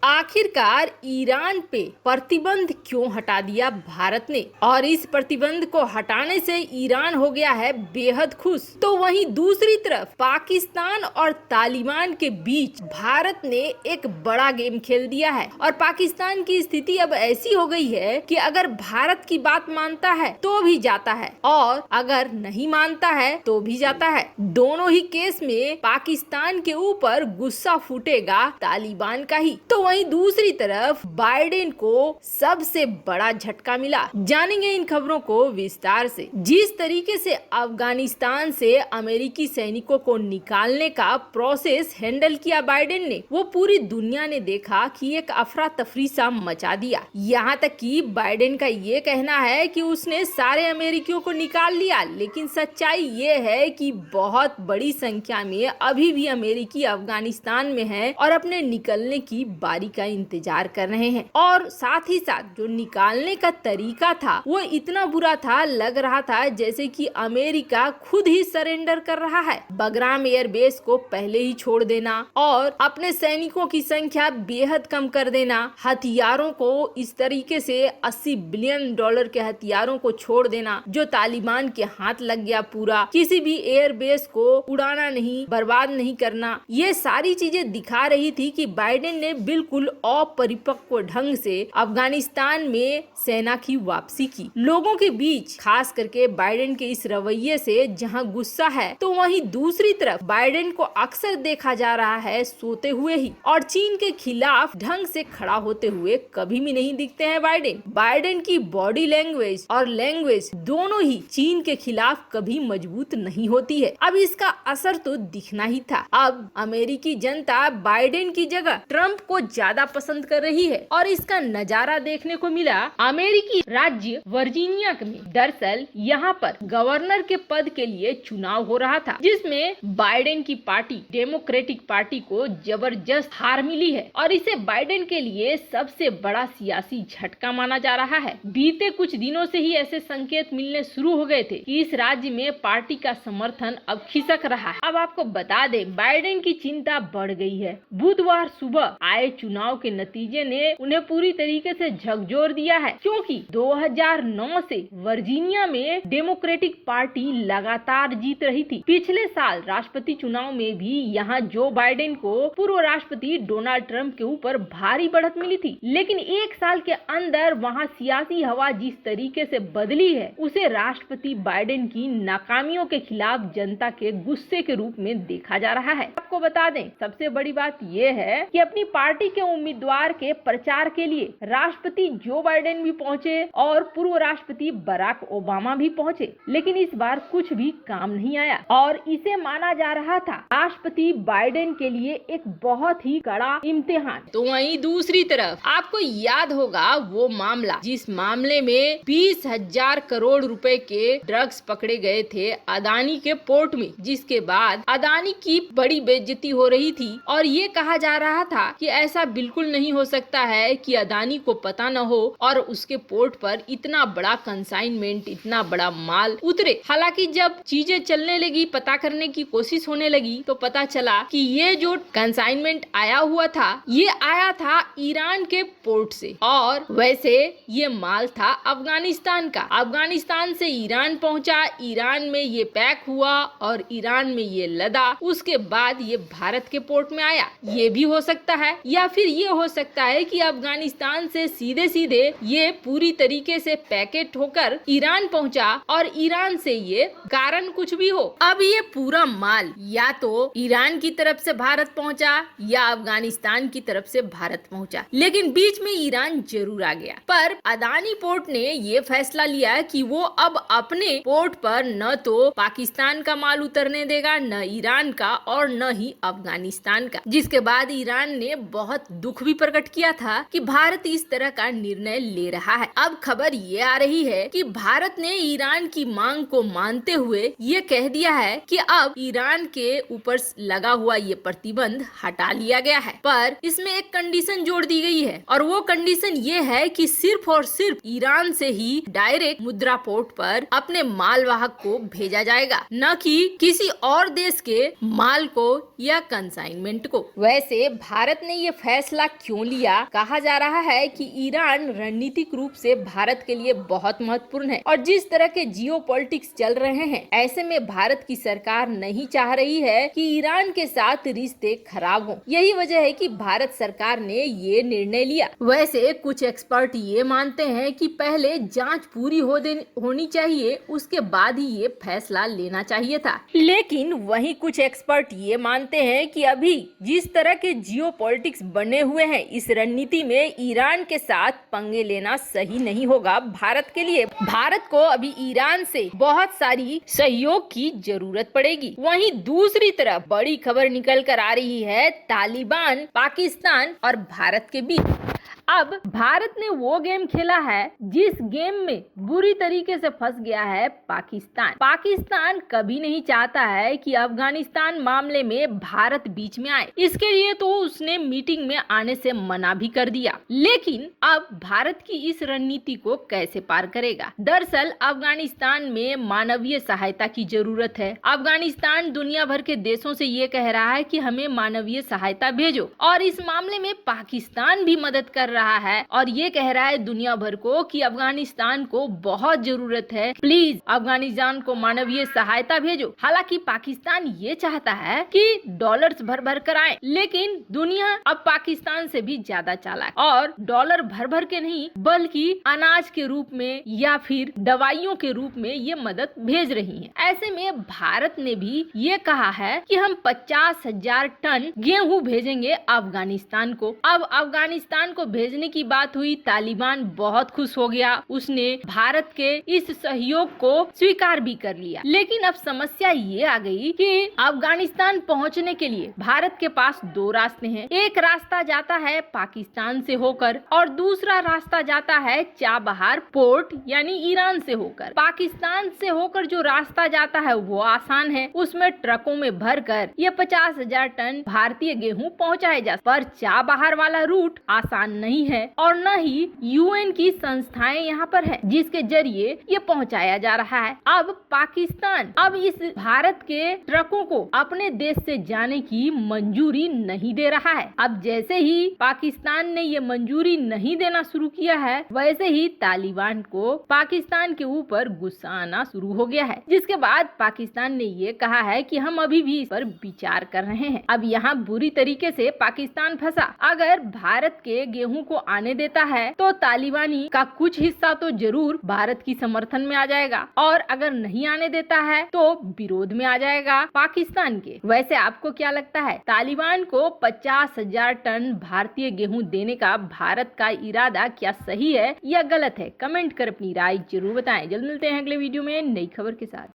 आखिरकार ईरान पे प्रतिबंध क्यों हटा दिया भारत ने, और इस प्रतिबंध को हटाने से ईरान हो गया है बेहद खुश। तो वहीं दूसरी तरफ पाकिस्तान और तालिबान के बीच भारत ने एक बड़ा गेम खेल दिया है और पाकिस्तान की स्थिति अब ऐसी हो गई है कि अगर भारत की बात मानता है तो भी जाता है और अगर नहीं मानता है तो भी जाता है। दोनों ही केस में पाकिस्तान के ऊपर गुस्सा फूटेगा तालिबान का ही। तो वहीं दूसरी तरफ बाइडेन को सबसे बड़ा झटका मिला। जानेंगे इन खबरों को विस्तार से। जिस तरीके से अफगानिस्तान से अमेरिकी सैनिकों को निकालने का प्रोसेस हैंडल किया बाइडेन ने, वो पूरी दुनिया ने देखा कि एक अफरा तफरी सा मचा दिया। यहाँ तक कि बाइडेन का ये कहना है कि उसने सारे अमेरिकियों को निकाल लिया, लेकिन सच्चाई ये है कि बहुत बड़ी संख्या में अभी भी अमेरिकी अफगानिस्तान में है और अपने निकलने की बारी का इंतजार कर रहे हैं। और साथ ही साथ जो निकालने का तरीका था वो इतना बुरा था, लग रहा था जैसे कि अमेरिका खुद ही सरेंडर कर रहा है। बगराम एयरबेस को पहले ही छोड़ देना और अपने सैनिकों की संख्या बेहद कम कर देना, हथियारों को इस तरीके से $80 बिलियन के हथियारों को छोड़ देना जो तालिबान के हाथ लग गया पूरा, किसी भी एयरबेस को उड़ाना नहीं, बर्बाद नहीं करना, ये सारी चीजें दिखा रही थी कि बाइडेन ने बिल्कुल अपरिपक्व ढंग से अफगानिस्तान में सेना की वापसी की। लोगों के बीच खास करके बाइडेन के इस रवैये से जहां गुस्सा है, तो वहीं दूसरी तरफ बाइडेन को अक्सर देखा जा रहा है सोते हुए ही, और चीन के खिलाफ ढंग से खड़ा होते हुए कभी भी नहीं दिखते हैं बाइडेन की बॉडी लैंग्वेज और लैंग्वेज दोनों ही चीन के खिलाफ कभी मजबूत नहीं होती है। अब इसका असर तो दिखना ही था। अब अमेरिकी जनता बाइडेन की जगह ट्रंप को ज्यादा पसंद कर रही है और इसका नजारा देखने को मिला अमेरिकी राज्य वर्जीनिया में। दरअसल यहाँ पर गवर्नर के पद के लिए चुनाव हो रहा था, जिसमें बाइडेन की पार्टी डेमोक्रेटिक पार्टी को जबरदस्त हार मिली है और इसे बाइडेन के लिए सबसे बड़ा सियासी झटका माना जा रहा है। बीते कुछ दिनों से ही ऐसे संकेत मिलने शुरू हो गए थे कि इस राज्य में पार्टी का समर्थन अब खिसक रहा है। अब आपको बता दें, बाइडेन की चिंता बढ़ गई है। बुधवार सुबह आए चुनाव के नतीजे ने उन्हें पूरी तरीके से झकझोर दिया है, क्योंकि 2009 से वर्जीनिया में डेमोक्रेटिक पार्टी लगातार जीत रही थी। पिछले साल राष्ट्रपति चुनाव में भी यहाँ जो बाइडेन को पूर्व राष्ट्रपति डोनाल्ड ट्रंप के ऊपर भारी बढ़त मिली थी, लेकिन एक साल के अंदर वहाँ सियासी हवा जिस तरीके से बदली है, उसे राष्ट्रपति बाइडेन की नाकामियों के खिलाफ जनता के गुस्से के रूप में देखा जा रहा है। आपको बता दें, सबसे बड़ी बात यह है कि अपनी पार्टी के उम्मीदवार के प्रचार के लिए राष्ट्रपति जो बाइडेन भी पहुंचे और पूर्व राष्ट्रपति बराक ओबामा भी पहुंचे, लेकिन इस बार कुछ भी काम नहीं आया और इसे माना जा रहा था राष्ट्रपति बाइडेन के लिए एक बहुत ही कड़ा इम्तिहान। तो वहीं दूसरी तरफ आपको याद होगा वो मामला, जिस मामले में 20,000 करोड़ रुपए के ड्रग्स पकड़े गए थे अदानी के पोर्ट में, जिसके बाद अदानी की बड़ी बेइज्जती हो रही थी और ये कहा जा रहा था कि ऐसा बिल्कुल नहीं हो सकता है कि अदानी को पता न हो और उसके पोर्ट पर इतना बड़ा कंसाइनमेंट, इतना बड़ा माल उतरे। हालांकि जब चीजें चलने लगी, पता करने की कोशिश होने लगी, तो पता चला कि ये जो कंसाइनमेंट आया हुआ था, ये आया था ईरान के पोर्ट से और वैसे ये माल था अफगानिस्तान का। अफगानिस्तान से ईरान पहुंचा, ईरान में ये पैक हुआ और ईरान में ये लदा, उसके बाद ये भारत के पोर्ट में आया। ये भी हो सकता है, या फिर ये हो सकता है कि अफगानिस्तान से सीधे सीधे ये पूरी तरीके से पैकेट होकर ईरान पहुंचा और ईरान से ये कारण कुछ भी हो। अब ये पूरा माल या तो ईरान की तरफ से भारत पहुंचा या अफगानिस्तान की तरफ से भारत पहुंचा, लेकिन बीच में ईरान जरूर आ गया। पर अदानी पोर्ट ने ये फैसला लिया कि वो अब अपने पोर्ट पर न तो पाकिस्तान का माल उतरने देगा, न ईरान का और न ही अफगानिस्तान का, जिसके बाद ईरान ने बहुत दुख भी प्रकट किया था कि भारत इस तरह का निर्णय ले रहा है। अब खबर ये आ रही है कि भारत ने ईरान की मांग को मानते हुए ये कह दिया है कि अब ईरान के ऊपर लगा हुआ ये प्रतिबंध हटा लिया गया है, पर इसमें एक कंडीशन जोड़ दी गई है और वो कंडीशन ये है कि सिर्फ और सिर्फ ईरान से ही डायरेक्ट मुद्रा पोर्ट पर अपने मालवाहक को भेजा जाएगा, न कि किसी और देश के माल को या कंसाइनमेंट को। वैसे भारत ने ये फैसला क्यों लिया? कहा जा रहा है कि ईरान रणनीतिक रूप से भारत के लिए बहुत महत्वपूर्ण है और जिस तरह के जियोपॉलिटिक्स चल रहे हैं, ऐसे में भारत की सरकार नहीं चाह रही है कि ईरान के साथ रिश्ते खराब हों। यही वजह है कि भारत सरकार ने ये निर्णय लिया। वैसे कुछ एक्सपर्ट ये मानते हैं कि पहले जांच पूरी होनी चाहिए, उसके बाद ही ये फैसला लेना चाहिए था। लेकिन वहीं कुछ एक्सपर्ट ये मानते हैं कि अभी जिस तरह के जियोपॉलिटिक्स बने हुए हैं, इस रणनीति में ईरान के साथ पंगे लेना सही नहीं होगा भारत के लिए। भारत को अभी ईरान से बहुत सारी सहयोग की जरूरत पड़ेगी। वहीं दूसरी तरफ बड़ी खबर निकल कर आ रही है तालिबान, पाकिस्तान और भारत के बीच। अब भारत ने वो गेम खेला है जिस गेम में बुरी तरीके से फंस गया है पाकिस्तान। पाकिस्तान कभी नहीं चाहता है कि अफगानिस्तान मामले में भारत बीच में आए। इसके लिए तो उसने मीटिंग में आने से मना भी कर दिया। लेकिन अब भारत की इस रणनीति को कैसे पार करेगा? दरअसल अफगानिस्तान में मानवीय सहायता की जरूरत है। अफगानिस्तान दुनिया भर के देशों से ये कह रहा है कि हमें मानवीय सहायता भेजो, और इस मामले में पाकिस्तान भी मदद कर रहा है और ये कह रहा है दुनिया भर को कि अफगानिस्तान को बहुत जरूरत है, प्लीज अफगानिस्तान को मानवीय सहायता भेजो। हालांकि पाकिस्तान ये चाहता है कि डॉलर्स भर भर कर आए, लेकिन दुनिया अब पाकिस्तान से भी ज्यादा चालाक और डॉलर भर भर के नहीं बल्कि अनाज के रूप में या फिर दवाइयों के रूप में ये मदद भेज रही है। ऐसे में भारत ने भी ये कहा है कि हम 50,000 टन गेहूं भेजेंगे अफगानिस्तान को। अब अफगानिस्तान को भेजने की बात हुई, तालिबान बहुत खुश हो गया, उसने भारत के इस सहयोग को स्वीकार भी कर लिया। लेकिन अब समस्या ये आ गई कि अफगानिस्तान पहुंचने के लिए भारत के पास दो रास्ते हैं। एक रास्ता जाता है पाकिस्तान से होकर और दूसरा रास्ता जाता है चाबहार पोर्ट यानी ईरान से होकर। पाकिस्तान से होकर जो रास्ता जाता है वो आसान है, उसमें ट्रकों में भरकर ये 50,000 टन भारतीय गेहूं पहुंचाए जा, पर चाबहार वाला रूट आसान नहीं है और न ही यूएन की संस्थाएं यहाँ पर है जिसके जरिए ये पहुंचाया जा रहा है। अब पाकिस्तान अब इस भारत के ट्रकों को अपने देश से जाने की मंजूरी नहीं दे रहा है। अब जैसे ही पाकिस्तान ने ये मंजूरी नहीं देना शुरू किया है, वैसे ही तालिबान को पाकिस्तान के ऊपर गुस्सा आना शुरू हो गया है, जिसके बाद पाकिस्तान ने ये कहा है कि हम अभी भी इस पर विचार कर रहे हैं। अब यहाँ बुरी तरीके से पाकिस्तान फंसा। अगर भारत के गेहूं को आने देता है तो तालिबानी का कुछ हिस्सा तो जरूर भारत की समर्थन में आ जाएगा और अगर नहीं आने देता है तो विरोध में आ जाएगा पाकिस्तान के। वैसे आपको क्या लगता है, तालिबान को 50,000 टन भारतीय गेहूं देने का भारत का इरादा क्या सही है या गलत है? कमेंट कर अपनी राय जरूर बताएं। जल्द मिलते हैं अगले वीडियो में नई खबर के साथ।